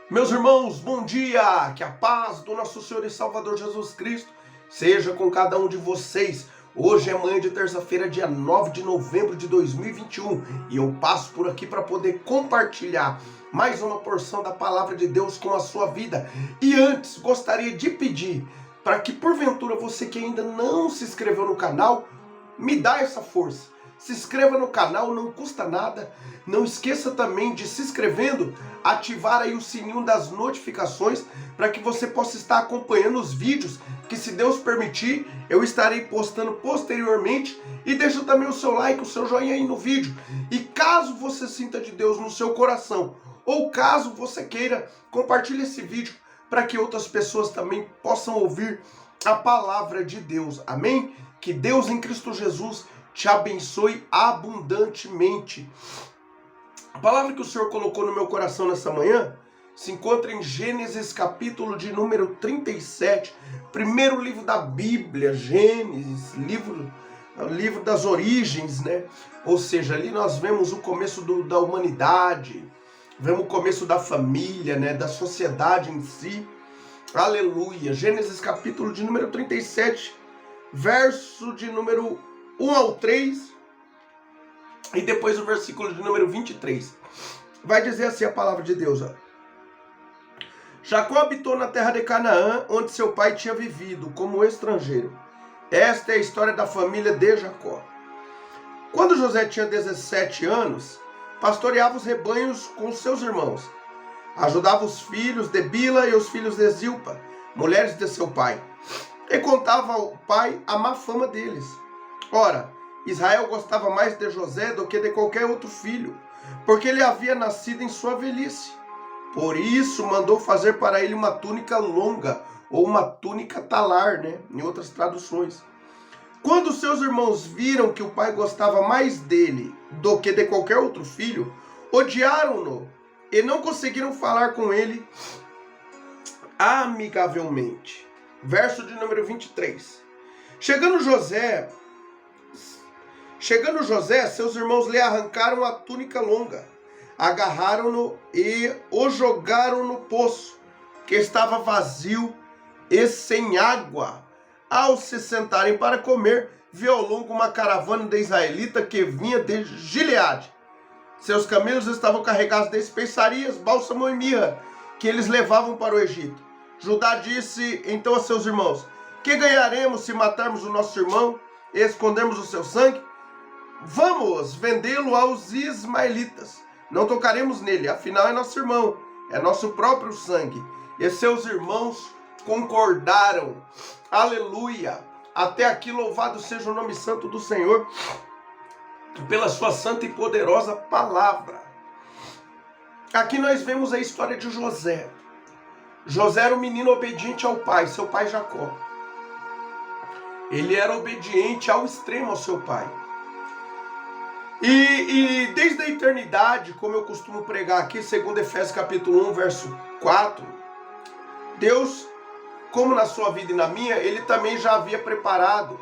Meus irmãos, bom dia! Que a paz do nosso Senhor e Salvador Jesus Cristo seja com cada um de vocês. Hoje é manhã de terça-feira, dia 9 de novembro de 2021, e eu passo por aqui para poder compartilhar mais uma porção da palavra de Deus com a sua vida. E antes, gostaria de pedir para que, porventura, você que ainda não se inscreveu no canal, me dá essa força. Se inscreva no canal, não custa nada. Não esqueça também de se inscrevendo, ativar aí o sininho das notificações para que você possa estar acompanhando os vídeos que, se Deus permitir, eu estarei postando posteriormente. E deixa também o seu like, o seu joinha aí no vídeo. E caso você sinta de Deus no seu coração, ou caso você queira, compartilhe esse vídeo para que outras pessoas também possam ouvir a palavra de Deus. Amém? Que Deus em Cristo Jesus te abençoe abundantemente. A palavra que o Senhor colocou no meu coração nessa manhã se encontra em Gênesis capítulo de número 37, primeiro livro da Bíblia, Gênesis, livro das origens, né? Ou seja, ali nós vemos o começo da humanidade, vemos o começo da família, né? Da sociedade em si. Aleluia! Gênesis capítulo de número 37, verso de número 1 ao 3, e depois o versículo de número 23. Vai dizer assim a palavra de Deus. Jacó habitou na terra de Canaã, onde seu pai tinha vivido como estrangeiro. Esta é a história da família de Jacó. Quando José tinha 17 anos, pastoreava os rebanhos com seus irmãos. Ajudava os filhos de Bila e os filhos de Zilpa, mulheres de seu pai, e contava ao pai a má fama deles. Ora, Israel gostava mais de José do que de qualquer outro filho, porque ele havia nascido em sua velhice. Por isso mandou fazer para ele uma túnica longa, ou uma túnica talar, né? Em outras traduções. Quando seus irmãos viram que o pai gostava mais dele do que de qualquer outro filho, odiaram-no e não conseguiram falar com ele amigavelmente. Verso de número 23. Chegando José, seus irmãos lhe arrancaram a túnica longa, agarraram-no e o jogaram no poço, que estava vazio e sem água. Ao se sentarem para comer, viu ao longo uma caravana de israelita que vinha de Gileade. Seus camelos estavam carregados de especiarias, bálsamo e mirra, que eles levavam para o Egito. Judá disse então a seus irmãos: que ganharemos se matarmos o nosso irmão e escondermos o seu sangue? Vamos vendê-lo aos ismaelitas. Não tocaremos nele, afinal é nosso irmão, é nosso próprio sangue. E seus irmãos concordaram. Aleluia! Até aqui louvado seja o nome santo do Senhor, pela sua santa e poderosa palavra. Aqui nós vemos a história de José. José era um menino obediente ao pai, seu pai Jacó. Ele era obediente ao extremo ao seu pai. E desde a eternidade, como eu costumo pregar aqui, segundo Efésios capítulo 1, verso 4, Deus, como na sua vida e na minha, ele também já havia preparado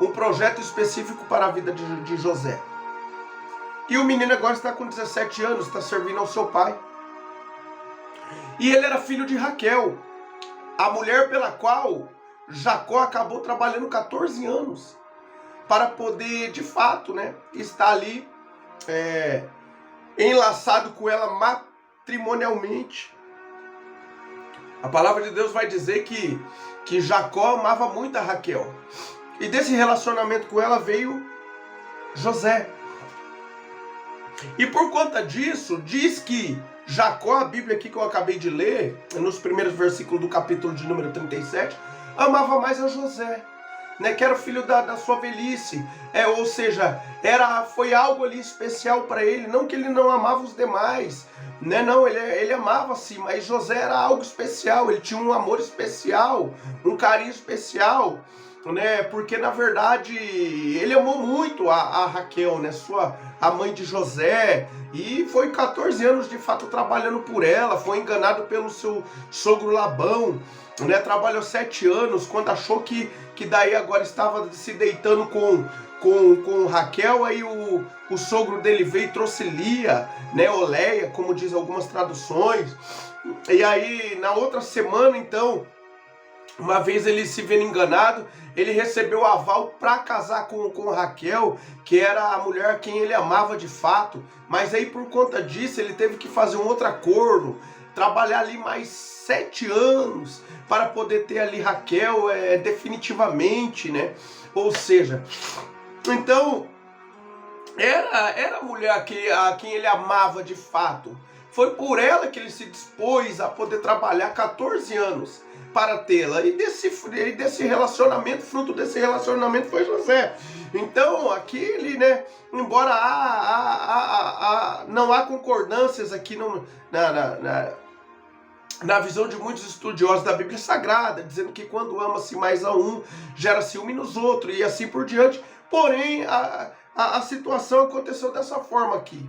um projeto específico para a vida de José. E o menino agora está com 17 anos, está servindo ao seu pai. E ele era filho de Raquel, a mulher pela qual Jacó acabou trabalhando 14 anos. Para poder, de fato, né, estar ali enlaçado com ela matrimonialmente. A palavra de Deus vai dizer que Jacó amava muito a Raquel. E desse relacionamento com ela veio José. E por conta disso, diz que Jacó, a Bíblia aqui que eu acabei de ler, nos primeiros versículos do capítulo de número 37, amava mais a José, né, que era o filho da sua velhice, ou seja, foi algo ali especial para ele, não que ele não amava os demais, né, não, ele amava sim, mas José era algo especial, ele tinha um amor especial, um carinho especial, né, porque na verdade ele amou muito a Raquel, né, a mãe de José, e foi 14 anos de fato trabalhando por ela, foi enganado pelo seu sogro Labão, né, trabalhou 7 anos, quando achou que daí agora estava se deitando com Raquel, aí o sogro dele veio e trouxe Lia, né, Oleia, como diz algumas traduções. E aí, na outra semana, então, uma vez ele se vendo enganado, ele recebeu o aval para casar com Raquel, que era a mulher a quem ele amava de fato. Mas aí, por conta disso, ele teve que fazer um outro acordo, trabalhar ali mais 7 anos para poder ter ali Raquel definitivamente, né? Ou seja, então era a mulher a quem ele amava de fato. Foi por ela que ele se dispôs a poder trabalhar 14 anos para tê-la. E desse relacionamento, fruto desse relacionamento foi José. Então, aqui ele, né, embora não há concordâncias aqui na visão de muitos estudiosos da Bíblia Sagrada, dizendo que quando ama-se mais a um, gera ciúme nos outros, e assim por diante. Porém, a situação aconteceu dessa forma aqui.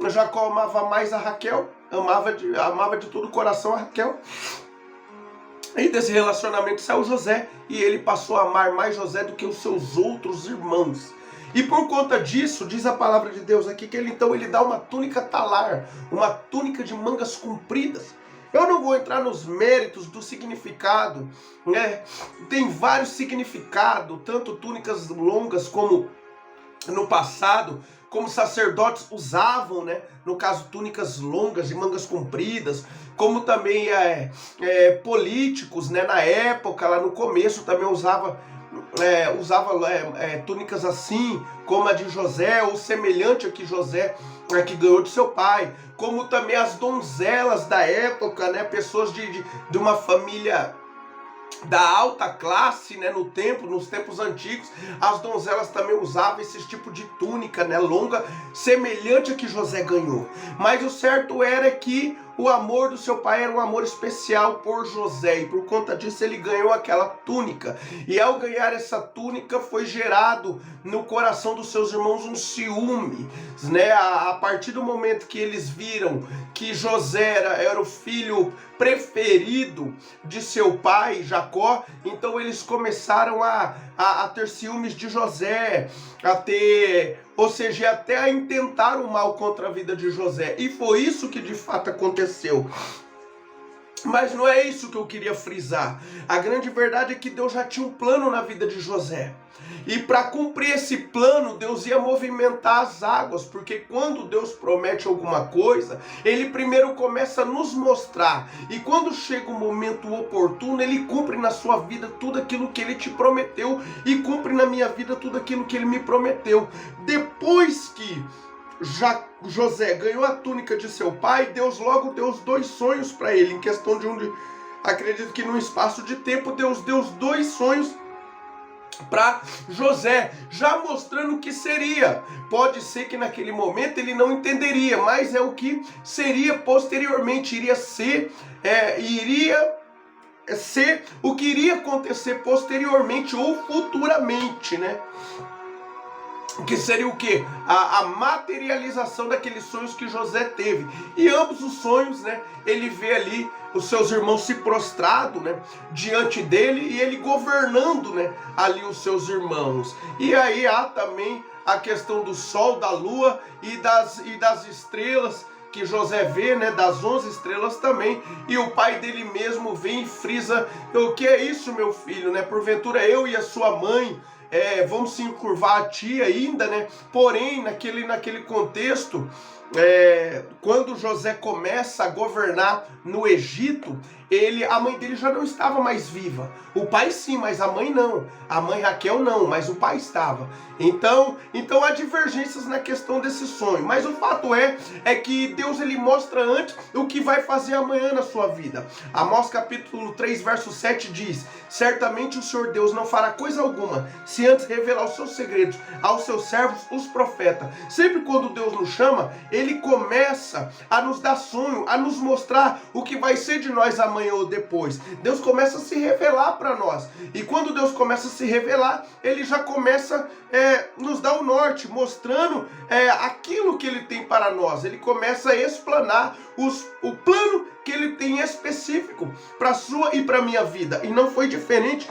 Jacó amava mais a Raquel, amava de todo o coração a Raquel. E desse relacionamento saiu José, e ele passou a amar mais José do que os seus outros irmãos. E por conta disso, diz a palavra de Deus aqui, que ele dá uma túnica talar, uma túnica de mangas compridas. Eu não vou entrar nos méritos do significado, né? Tem vários significados, tanto túnicas longas como no passado, como sacerdotes usavam, né? No caso, túnicas longas de mangas compridas, como também políticos, né? Na época, lá no começo, também usava túnicas assim, como a de José, ou semelhante a que José que ganhou de seu pai, como também as donzelas da época, né? Pessoas de uma família da alta classe, né, nos tempos antigos, as donzelas também usavam esse tipo de túnica, né, longa, semelhante a que José ganhou. Mas o certo era que o amor do seu pai era um amor especial por José, e por conta disso ele ganhou aquela túnica. E ao ganhar essa túnica foi gerado no coração dos seus irmãos um ciúme, né? A partir do momento que eles viram que José era o filho preferido de seu pai, Jacó, então eles começaram a ter ciúmes de José, ou seja, até a intentar o mal contra a vida de José. E foi isso que de fato aconteceu. Mas não é isso que eu queria frisar. A grande verdade é que Deus já tinha um plano na vida de José. E para cumprir esse plano, Deus ia movimentar as águas, porque quando Deus promete alguma coisa, Ele primeiro começa a nos mostrar. E quando chega o momento oportuno, Ele cumpre na sua vida tudo aquilo que Ele te prometeu, e cumpre na minha vida tudo aquilo que Ele me prometeu. Depois que José ganhou a túnica de seu pai, Deus logo deu os 2 sonhos para ele, em questão acredito que num espaço de tempo, Deus deu os 2 sonhos para José, já mostrando o que seria. Pode ser que naquele momento ele não entenderia, mas é o que seria posteriormente, iria ser o que iria acontecer posteriormente ou futuramente, né? Que seria o quê? A materialização daqueles sonhos que José teve. E ambos os sonhos, né? Ele vê ali os seus irmãos se prostrado, né, diante dele, e ele governando, né, ali os seus irmãos. E aí há também a questão do sol, da lua e das estrelas que José vê, né, das 11 estrelas também. E o pai dele mesmo vem e frisa: o que é isso, meu filho, né? Porventura eu e a sua mãe vamos se encurvar a ti ainda, né? Porém, naquele contexto, quando José começa a governar no Egito, a mãe dele já não estava mais viva. O pai sim, mas a mãe não. A mãe Raquel não, mas o pai estava. Então há divergências na questão desse sonho. Mas o fato é que Deus ele mostra antes o que vai fazer amanhã na sua vida. Amós capítulo 3, verso 7 diz: certamente o Senhor Deus não fará coisa alguma, se antes revelar os seus segredos aos seus servos, os profetas. Sempre quando Deus nos chama, Ele começa a nos dar sonho, a nos mostrar o que vai ser de nós amanhã ou depois. Deus começa a se revelar para nós. E quando Deus começa a se revelar, Ele já começa nos dar o norte, mostrando aquilo que Ele tem para nós. Ele começa a explanar o plano que Ele tem específico para a sua e para a minha vida. E não foi diferente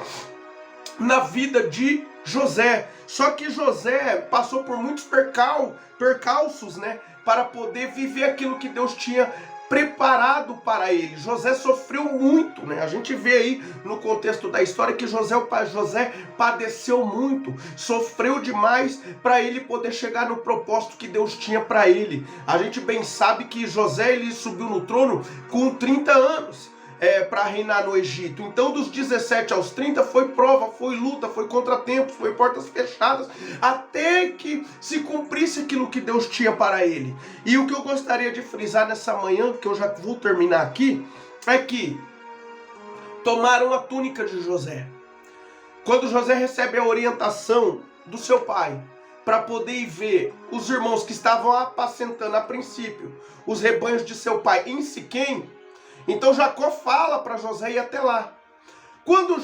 na vida de José. Só que José passou por muitos percalços, né, para poder viver aquilo que Deus tinha preparado para ele. José sofreu muito, né? A gente vê aí no contexto da história que José padeceu muito, sofreu demais para ele poder chegar no propósito que Deus tinha para ele. A gente bem sabe que José ele subiu no trono com 30 anos. Para reinar no Egito. Então, dos 17 aos 30 foi prova, foi luta, foi contratempo, foi portas fechadas, até que se cumprisse aquilo que Deus tinha para ele. E o que eu gostaria de frisar nessa manhã, que eu já vou terminar aqui, é que tomaram a túnica de José. Quando José recebe a orientação do seu pai, para poder ir ver os irmãos que estavam apacentando a princípio os rebanhos de seu pai em Siquém, então Jacó fala para José ir até lá. Quando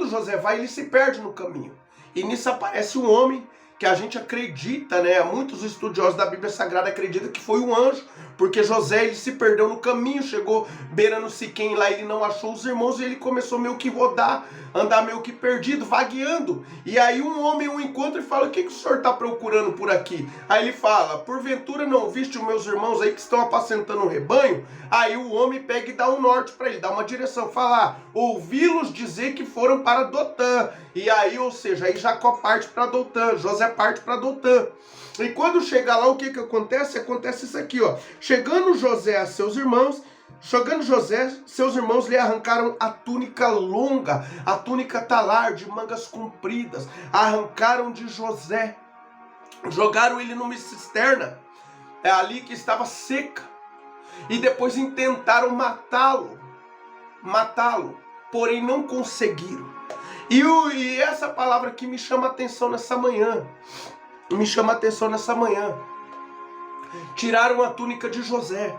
José vai, ele se perde no caminho. E nisso aparece um homem que a gente acredita, né? Muitos estudiosos da Bíblia Sagrada acreditam que foi um anjo, porque José ele se perdeu no caminho, chegou beirando Siquém, lá ele não achou os irmãos e ele começou meio que rodar, andar meio que perdido, vagueando. E aí um homem o encontra e fala: o que o senhor está procurando por aqui? Aí ele fala: porventura não viste os meus irmãos aí que estão apacentando um rebanho? Aí o homem pega e dá um norte para ele, dá uma direção, fala: ouvi-los dizer que foram para Dotã. E aí, ou seja, aí Jacó parte para Dotã, José parte para Dotã. E quando chega lá, o que acontece? Acontece isso aqui, ó. Chegando José, seus irmãos lhe arrancaram a túnica longa, a túnica talar de mangas compridas, arrancaram de José, jogaram ele numa cisterna, ali que estava seca, e depois intentaram matá-lo, porém não conseguiram. E essa palavra aqui me chama a atenção nessa manhã. Tiraram a túnica de José.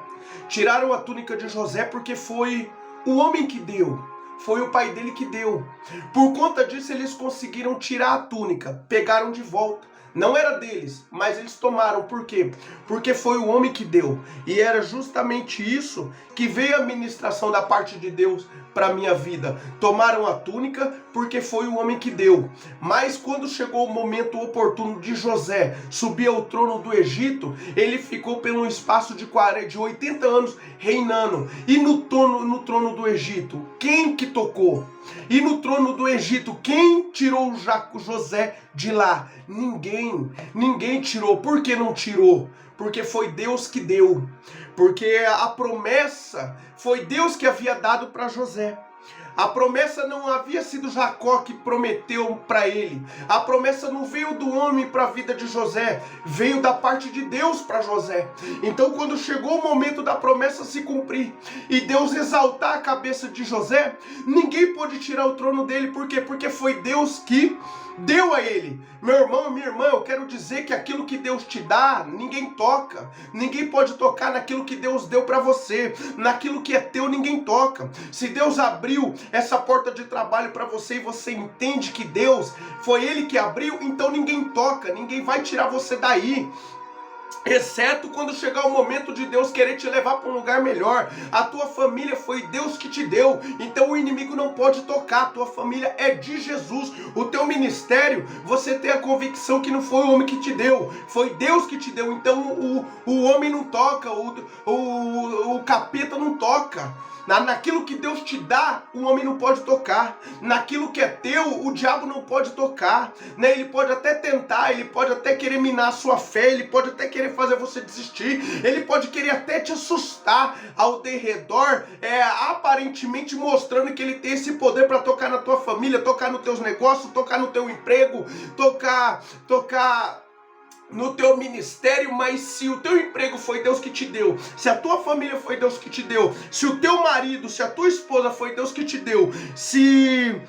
Tiraram a túnica de José porque foi o homem que deu. Foi o pai dele que deu. Por conta disso, eles conseguiram tirar a túnica. Pegaram de volta. Não era deles, mas eles tomaram. Por quê? Porque foi o homem que deu. E era justamente isso que veio a ministração da parte de Deus para a minha vida. Tomaram a túnica porque foi o homem que deu. Mas quando chegou o momento oportuno de José subir ao trono do Egito, ele ficou pelo espaço de 80 anos reinando. E no trono do Egito, quem que tocou? E no trono do Egito, quem tirou José de lá? Ninguém tirou. Por que não tirou? Porque foi Deus que deu. Porque a promessa foi Deus que havia dado para José. A promessa não havia sido Jacó que prometeu para ele. A promessa não veio do homem para a vida de José, veio da parte de Deus para José. Então, quando chegou o momento da promessa se cumprir e Deus exaltar a cabeça de José, ninguém pôde tirar o trono dele. Por quê? Porque foi Deus que deu a ele. Meu irmão, minha irmã, eu quero dizer que aquilo que Deus te dá, ninguém toca. Ninguém pode tocar naquilo que Deus deu para você. Naquilo que é teu, ninguém toca. Se Deus abriu essa porta de trabalho para você e você entende que Deus foi Ele que abriu, então ninguém toca, ninguém vai tirar você daí. Exceto quando chegar o momento de Deus querer te levar para um lugar melhor. A tua família foi Deus que te deu, então o inimigo não pode tocar. A tua família é de Jesus. O teu ministério, você tem a convicção que não foi o homem que te deu, foi Deus que te deu. Então o homem não toca, o capeta não toca. Naquilo que Deus te dá, o homem não pode tocar. Naquilo que é teu, o diabo não pode tocar, né? Ele pode até tentar, ele pode até querer minar a sua fé, ele pode até querer fazer você desistir, ele pode querer até te assustar ao derredor, aparentemente mostrando que ele tem esse poder para tocar na tua família, tocar nos teus negócios, tocar no teu emprego, tocar no teu ministério. Mas se o teu emprego foi Deus que te deu, se a tua família foi Deus que te deu, se o teu marido, se a tua esposa foi Deus que te deu, se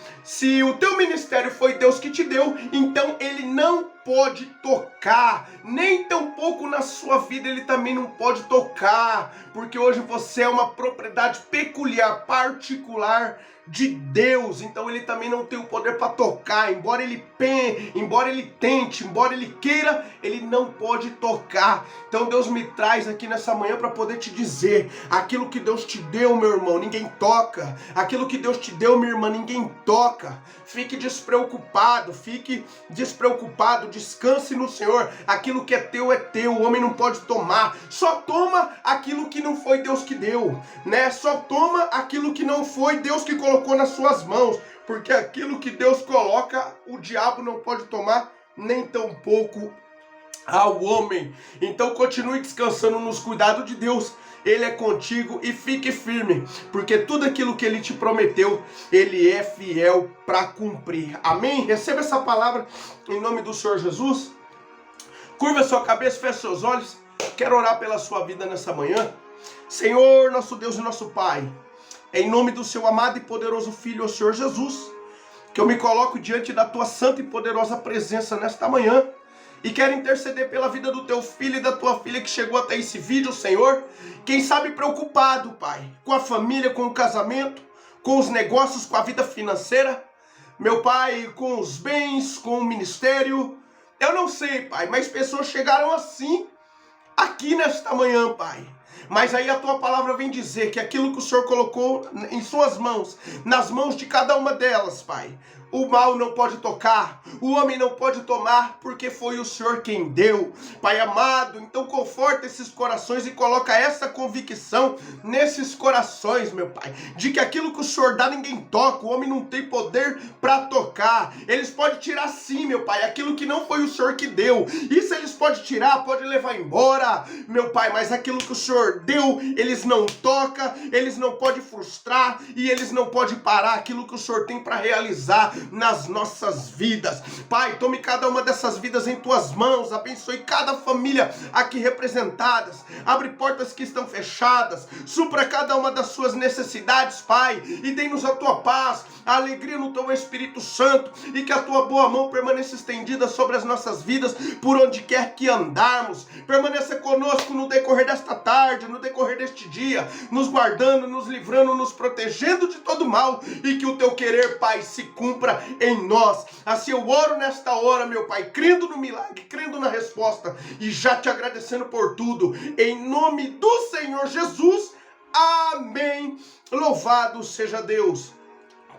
o teu ministério foi Deus que te deu, então ele não pode tocar, nem tampouco na sua vida ele também não pode tocar, porque hoje você é uma propriedade peculiar, particular de Deus, então ele também não tem o poder para tocar, embora ele tente, embora ele queira, ele não pode tocar. Então Deus me traz aqui nessa manhã para poder te dizer, aquilo que Deus te deu, meu irmão, ninguém toca, aquilo que Deus te deu, minha irmã, ninguém toca. Fique despreocupado, descanse no Senhor, aquilo que é teu, o homem não pode tomar, só toma aquilo que não foi Deus que deu, né? Só toma aquilo que não foi Deus que colocou nas suas mãos, porque aquilo que Deus coloca, o diabo não pode tomar, nem tampouco ao homem. Então continue descansando nos cuidados de Deus, ele é contigo e fique firme, porque tudo aquilo que ele te prometeu, ele é fiel para cumprir. Amém? Receba essa palavra em nome do Senhor Jesus. Curva sua cabeça, feche seus olhos. Quero orar pela sua vida nessa manhã. Senhor, nosso Deus e nosso Pai, em nome do seu amado e poderoso Filho, o Senhor Jesus, que eu me coloco diante da tua santa e poderosa presença nesta manhã, e quero interceder pela vida do teu filho e da tua filha que chegou até esse vídeo, Senhor, quem sabe preocupado, Pai, com a família, com o casamento, com os negócios, com a vida financeira, meu Pai, com os bens, com o ministério, eu não sei, Pai, mas pessoas chegaram assim, aqui nesta manhã, Pai. Mas aí a tua palavra vem dizer que aquilo que o Senhor colocou em suas mãos, nas mãos de cada uma delas, Pai, o mal não pode tocar, o homem não pode tomar, porque foi o Senhor quem deu. Pai amado, então conforta esses corações e coloca essa convicção nesses corações, meu Pai, de que aquilo que o Senhor dá ninguém toca, o homem não tem poder para tocar. Eles podem tirar sim, meu Pai, aquilo que não foi o Senhor que deu. Isso eles podem tirar, pode levar embora, meu Pai, mas aquilo que o Senhor deu, eles não tocam, eles não podem frustrar e eles não podem parar aquilo que o Senhor tem para realizar nas nossas vidas. Pai, tome cada uma dessas vidas em tuas mãos, abençoe cada família aqui representadas, abre portas que estão fechadas, supra cada uma das suas necessidades, Pai, e dê-nos a tua paz, a alegria no teu Espírito Santo, e que a tua boa mão permaneça estendida sobre as nossas vidas, por onde quer que andarmos. Permaneça conosco no decorrer desta tarde, no decorrer deste dia, nos guardando, nos livrando, nos protegendo de todo mal, e que o teu querer, Pai, se cumpra em nós. Assim eu oro nesta hora, meu Pai, crendo no milagre, crendo na resposta, e já te agradecendo por tudo, em nome do Senhor Jesus. Amém. Louvado seja Deus.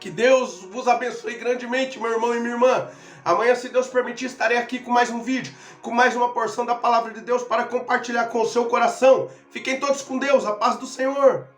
Que Deus vos abençoe grandemente, meu irmão e minha irmã. Amanhã, se Deus permitir, estarei aqui com mais um vídeo, com mais uma porção da palavra de Deus para compartilhar com o seu coração. Fiquem todos com Deus, a paz do Senhor.